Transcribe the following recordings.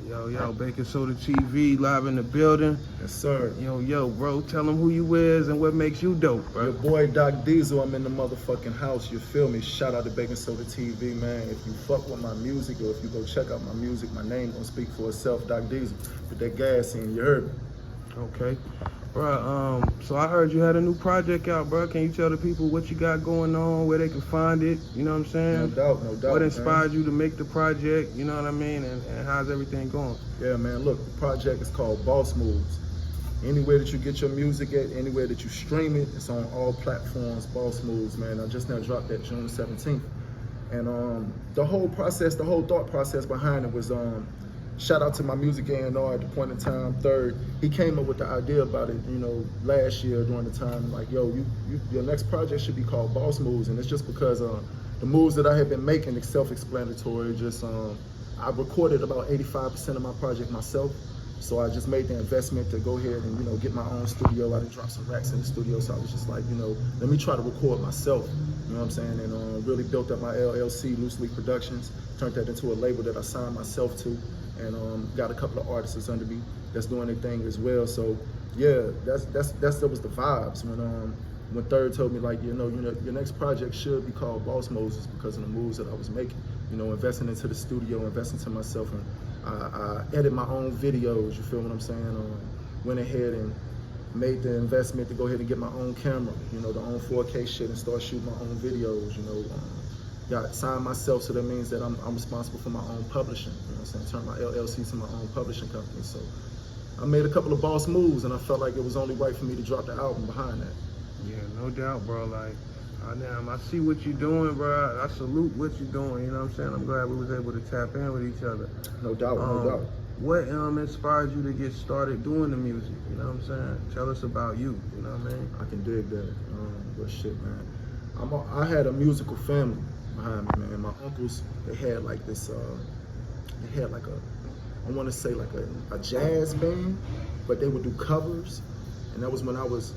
Yo, Bacon Soda TV live in the building. Yes, sir. Yo, bro, tell them who you is and what makes you dope, bro. Your boy Doc Diezel, I'm in the motherfucking house, you feel me? Shout out to Bacon Soda TV, man. If you fuck with my music or if you go check out my music, my name gonna speak for itself, Doc Diezel. Put that gas in, you heard me? Okay. Bro, so I heard you had a new project out, bro. Can you tell the people what you got going on, where they can find it? You know what I'm saying? No doubt. What inspired you to make the project, you know what I mean? And how's everything going? Yeah, man, look, the project is called Boss Moves. Anywhere that you get your music at, anywhere that you stream it, it's on all platforms, Boss Moves, man. I just now dropped that June 17th. And the whole thought process behind it was, shout out to my music A&R at the point in time, Third. He came up with the idea about it, last year during the time, like, yo, your next project should be called Boss Moves. And it's just because the moves that I had been making is self-explanatory. Just, I recorded about 85% of my project myself. So I just made the investment to go ahead and, get my own studio. I done dropped some racks in the studio. So I was just like, let me try to record myself. You know what I'm saying? And really built up my LLC, Loose Leaf Productions, turned that into a label that I signed myself to. And got a couple of artists under me that's doing their thing as well. So yeah, that was the vibes when Third told me, like, your next project should be called Boss Moses because of the moves that I was making. Investing into the studio, investing to myself, and I edit my own videos. You feel what I'm saying? Went ahead and made the investment to go ahead and get my own camera, the own 4K shit, and start shooting my own videos. Got signed myself, so that means that I'm responsible for my own publishing. You know what I'm saying? Turned my LLC to my own publishing company. So I made a couple of boss moves, and I felt like it was only right for me to drop the album behind that. Yeah, no doubt, bro. Like, I see what you're doing, bro. I salute what you're doing. You know what I'm saying? I'm glad we was able to tap in with each other. No doubt, no doubt. What inspired you to get started doing the music? You know what I'm saying? Tell us about you. You know what I mean? I can dig that. But shit, man. I had a musical family behind me, man. My uncles, they had like this, they had like I want to say like a jazz band, but they would do covers. And that was when I was,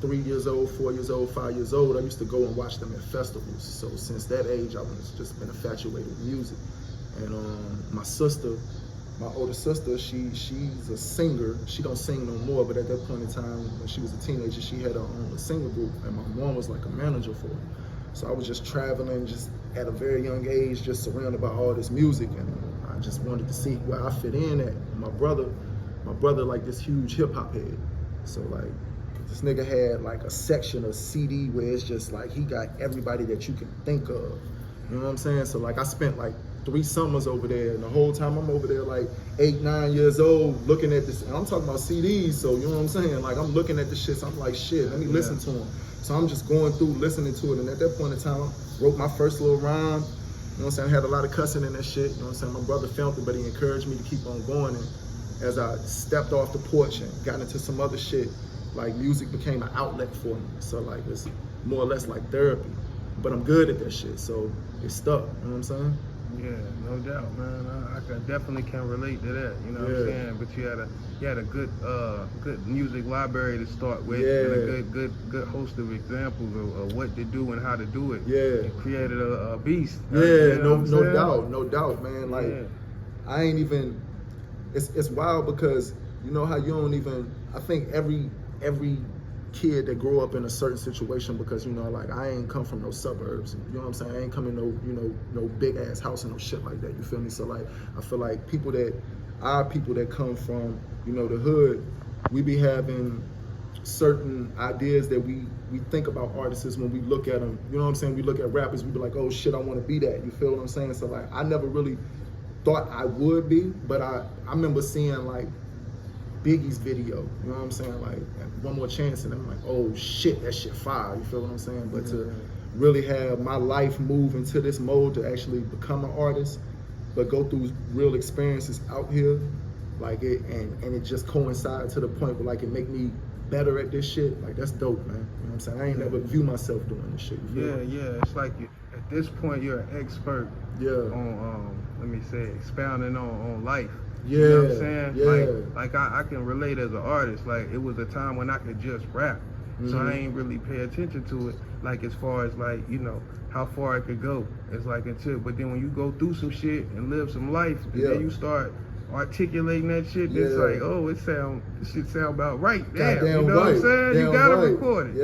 3 years old, 4 years old, 5 years old. I used to go and watch them at festivals. So since that age, I was just been infatuated with music. And my sister, my older sister, she's a singer. She don't sing no more, but at that point in time, when she was a teenager, she had her own singer group, and my mom was like a manager for her. So I was just traveling, just at a very young age, just surrounded by all this music, and I just wanted to see where I fit in at. My brother, like this huge hip hop head. So like, this nigga had like a section of CD where it's just like he got everybody that you can think of. You know what I'm saying? So like I spent like 3 summers over there, and the whole time I'm over there like 8, 9 years old looking at this, and I'm talking about CDs, so you know what I'm saying? Like I'm looking at this shit, so I'm like, shit, let me listen to them. So I'm just going through listening to it, and at that point in time, I wrote my first little rhyme. You know what I'm saying? I had a lot of cussing in that shit. You know what I'm saying? My brother filmed it, but he encouraged me to keep on going. And as I stepped off the porch and got into some other shit, like music became an outlet for me. So like it's more or less like therapy. But I'm good at that shit, so it stuck. You know what I'm saying? Yeah, no doubt, man. I definitely can relate to that. You know what I'm saying? But you had a good music library to start with, and a good host of examples of what to do and how to do it. Yeah, you created a beast. Yeah, no doubt, man. Like I ain't even. It's wild because you know how you don't even. I think every kid that grew up in a certain situation, because like I ain't come from no suburbs, you know what I'm saying? I ain't come in no big ass house and no shit like that, you feel me? So like I feel like people that come from the hood, we be having certain ideas that we think about artists when we look at them, you know what I'm saying? We look at rappers, we be like, oh shit, I want to be that, you feel what I'm saying? So like I never really thought I would be, but I remember seeing like Biggie's video, you know what I'm saying? Like One More Chance, and I'm like, oh shit, that shit fire, you feel what I'm saying? But to really have my life move into this mode to actually become an artist, but go through real experiences out here, like it, and it just coincided to the point where like it make me better at this shit, like that's dope, man. You know what I'm saying? I ain't never view myself doing this shit. Yeah, it's like at this point you're an expert on, let me say, expounding on life. Yeah, you know what I'm saying? Yeah. Like I can relate as an artist. Like it was a time when I could just rap. So I ain't really pay attention to it, like as far as like, how far it could go. It's like but then when you go through some shit and live some life, and then you start articulating that shit, it's like, oh, it shit sound about right. Damn, you know right. what I'm saying? Damn you gotta right. record it.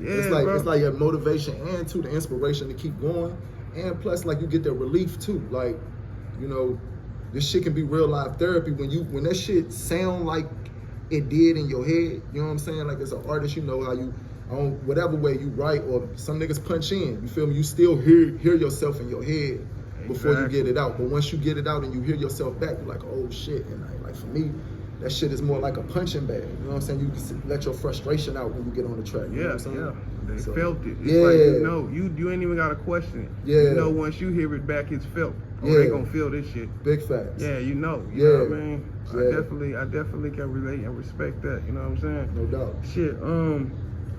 Yeah. Yeah, it's like your motivation and too the inspiration to keep going. And plus like you get the relief too. Like, you know, this shit can be real life therapy when that shit sound like it did in your head. You know what I'm saying? Like as an artist, you know how you on whatever way you write, or some niggas punch in. You feel me? You still hear yourself in your head before you get it out. But once you get it out and you hear yourself back, you're like, oh shit. And like for me, that shit is more like a punching bag. You know what I'm saying? You can let your frustration out when you get on the track. You know what I'm saying? They felt it. It's like, you know, you ain't even gotta question it. Yeah. You know, once you hear it back, it's felt. Oh, they gonna feel this shit. Big facts. Yeah, you know what I mean? I definitely can relate and respect that, you know what I'm saying? No doubt. Shit,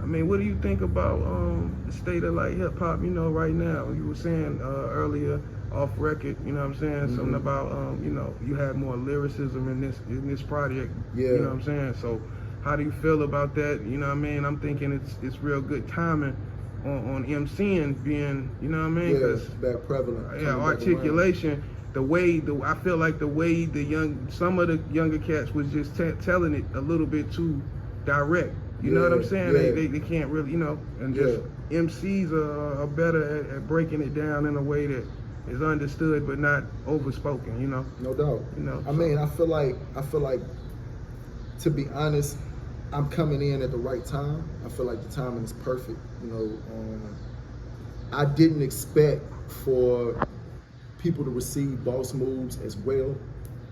I mean, what do you think about the state of like hip hop, you know, right now? You were saying earlier off record, you know what I'm saying? Something about you know, you had more lyricism in this project. You know what I'm saying? So how do you feel about that? You know what I mean? I'm thinking it's real good timing on MCing being, you know what I mean? Cause back prevalent. Yeah, articulation. I feel like the way some of the younger cats was just telling it a little bit too direct. You know what I'm saying? They can't really, you know, and just MCs are better at breaking it down in a way that is understood but not overspoken, you know? No doubt. You know. I mean, I feel like to be honest, I'm coming in at the right time. I feel like the timing is perfect. You know, I didn't expect for people to receive Boss Moves as well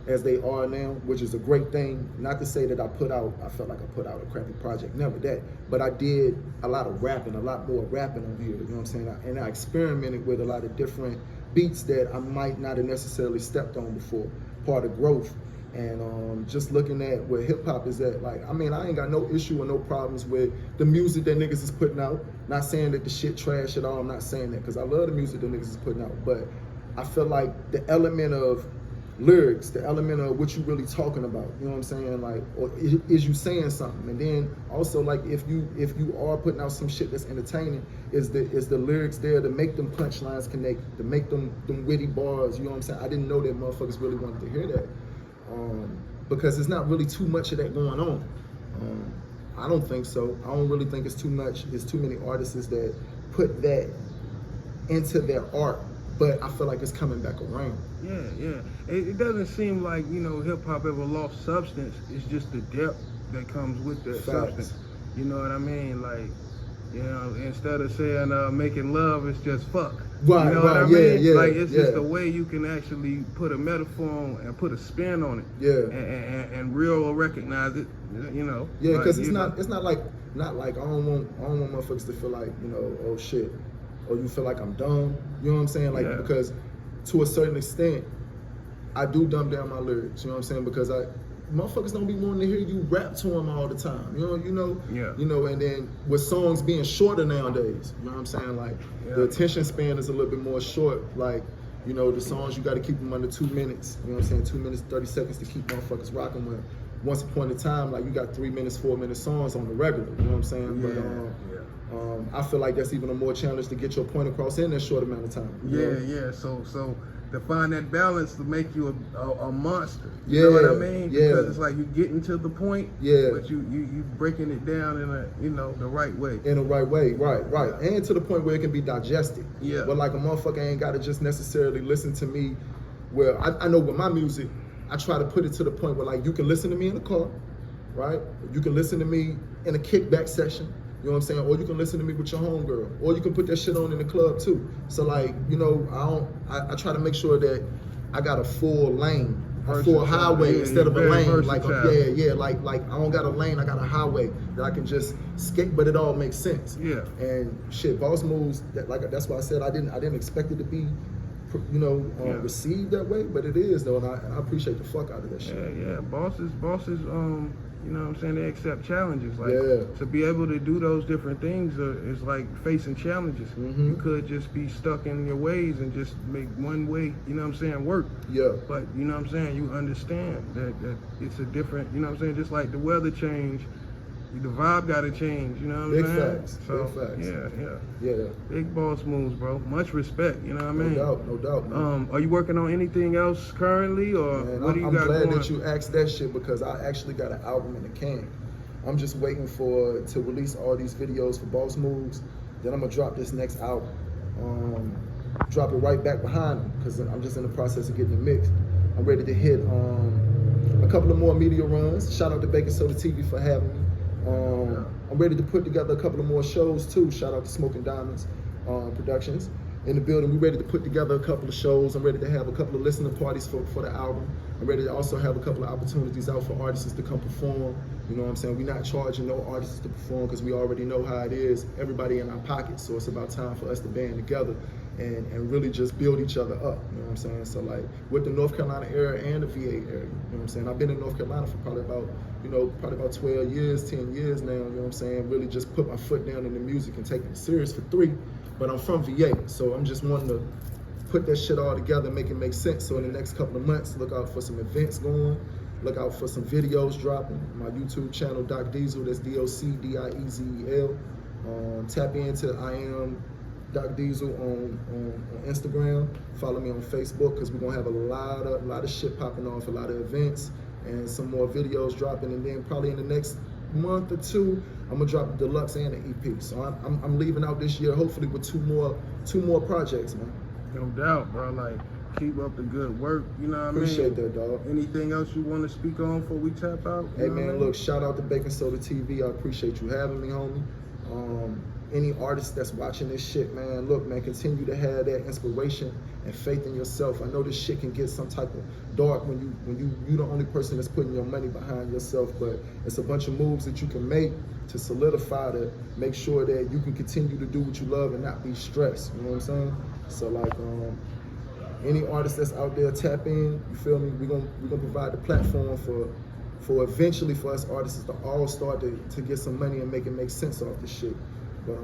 as they are now, which is a great thing. Not to say that I felt like I put out a crappy project, never that. But I did a lot of rapping, a lot more rapping on here, you know what I'm saying? And I experimented with a lot of different beats that I might not have necessarily stepped on before, part of growth. And just looking at where hip hop is at, like, I mean, I ain't got no issue or no problems with the music that niggas is putting out. Not saying that the shit trash at all, I'm not saying that, because I love the music that niggas is putting out. But I feel like the element of lyrics, the element of what you really talking about, you know what I'm saying? Like, or is you saying something? And then also, like, if you are putting out some shit that's entertaining, is the lyrics there to make them punchlines connect, to make them witty bars, you know what I'm saying? I didn't know that motherfuckers really wanted to hear that. Because there's not really too much of that going on. I don't think so. I don't really think it's too much. There's too many artists that put that into their art, but I feel like it's coming back around. Yeah. It doesn't seem like, you know, hip hop ever lost substance. It's just the depth that comes with that substance. You know what I mean? Like, you know, instead of saying making love, it's just fuck. Right, you know what I mean? Yeah, like it's just the way you can actually put a metaphor on and put a spin on it. Yeah. And real recognize it. You know. Yeah, because it's not like I don't want motherfuckers to feel like, you know, oh shit, or you feel like I'm dumb. You know what I'm saying? Like because to a certain extent, I do dumb down my lyrics. You know what I'm saying? Because motherfuckers don't be wanting to hear you rap to them all the time. You know, and then with songs being shorter nowadays, you know what I'm saying? Like the attention span is a little bit more short. Like, you know, the songs you got to keep them under 2 minutes. You know what I'm saying? 2 minutes 30 seconds to keep motherfuckers rocking with. Once upon a time, like you got 3 minutes, 4 minute songs on the regular. You know what I'm saying? But I feel like that's even a more challenge to get your point across in that short amount of time. Yeah. So to find that balance to make you a monster. You know what I mean? Because it's like you getting to the point, but you breaking it down in the right way. In the right way, right. And to the point where it can be digested. Yeah. But like a motherfucker ain't gotta just necessarily listen to me. Where I know with my music, I try to put it to the point where like you can listen to me in the car, right? You can listen to me in a kickback session. You know what I'm saying? Or you can listen to me with your homegirl. Or you can put that shit on in the club too. So like, you know, I try to make sure that I got a full lane, a full highway instead of a lane. Versatile. Like like I don't got a lane, I got a highway that I can just skate, but it all makes sense. Yeah. And shit, Boss Moves, that's why I said I didn't expect it to be, you know, received that way, but it is though, and I appreciate the fuck out of that shit. Yeah. Bosses, you know what I'm saying, they accept challenges. Like to be able to do those different things is like facing challenges. You could just be stuck in your ways and just make one way, you know what I'm saying, work. Yeah. But you know what I'm saying, you understand that it's a different, you know what I'm saying, just like the weather change, The vibe gotta change, you know what I'm saying? Big facts. So, Big facts. Yeah. Big boss moves, bro. Much respect, you know what I mean? No doubt, man. Are you working on anything else currently, or Man, what do you I'm got glad going? that you asked that shit because I actually got an album in the can. I'm just waiting to release all these videos for Boss Moves. Then I'm gonna drop this next album. Drop it right back behind them because I'm just in the process of getting it mixed. I'm ready to hit a couple of more media runs. Shout out to Bacon Soda TV for having me. I'm ready to put together a couple of more shows too. Shout out to Smoking Diamonds Productions in the building. We're ready to put together a couple of shows. I'm ready to have a couple of listening parties for the album. I'm ready to also have a couple of opportunities out for artists to come perform. You know what I'm saying? We're not charging no artists to perform because we already know how it is. Everybody in our pockets. So it's about time for us to band together and really just build each other up. You know what I'm saying? So like with the North Carolina area and the VA area, you know what I'm saying? I've been in North Carolina for probably about 12 years, 10 years now, you know what I'm saying? Really just put my foot down in the music and taking it serious for 3. But I'm from VA, so I'm just wanting to put that shit all together, make it make sense. So in the next couple of months, look out for some events going, look out for some videos dropping. My YouTube channel, Doc Diezel, that's DOC, DIEZEL. Tap into I am Doc Diezel on Instagram. Follow me on Facebook because we're gonna have a lot of shit popping off, a lot of events and some more videos dropping. And then probably in the next month or 2, I'm gonna drop the deluxe and the EP. So I'm leaving out this year, hopefully with two more projects, man. No doubt, bro. Like, keep up the good work. You know what I mean? Appreciate that, dog. Anything else you want to speak on before we tap out? Hey, man, look, shout out to Bacon Soda TV. I appreciate you having me, homie. Any artist that's watching this shit, man, look, man, continue to have that inspiration and faith in yourself. I know this shit can get some type of dark when you the only person that's putting your money behind yourself, but it's a bunch of moves that you can make to solidify, to make sure that you can continue to do what you love and not be stressed. You know what I'm saying? So like, any artist that's out there, tap in. You feel me? We're gonna provide the platform for eventually for us artists to all start to get some money and make it make sense off this shit. But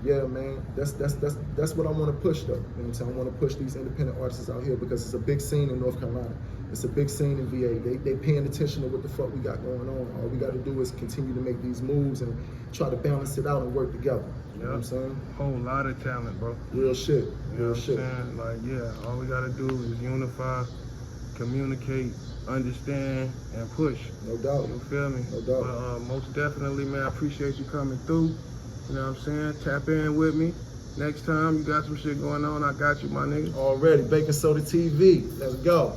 yeah, man, that's what I want to push though. You know what I'm saying? I want to push these independent artists out here because it's a big scene in North Carolina. It's a big scene in VA. They paying attention to what the fuck we got going on. All we got to do is continue to make these moves and try to balance it out and work together. You know what I'm saying? Whole lot of talent, bro. Real shit. Real shit. Like, yeah, all we got to do is unify, communicate, understand, and push. No doubt. You feel me? No doubt. But most definitely, man, I appreciate you coming through. You know what I'm saying? Tap in with me. Next time you got some shit going on, I got you, my nigga. Already. Bacon Soda TV. Let's go.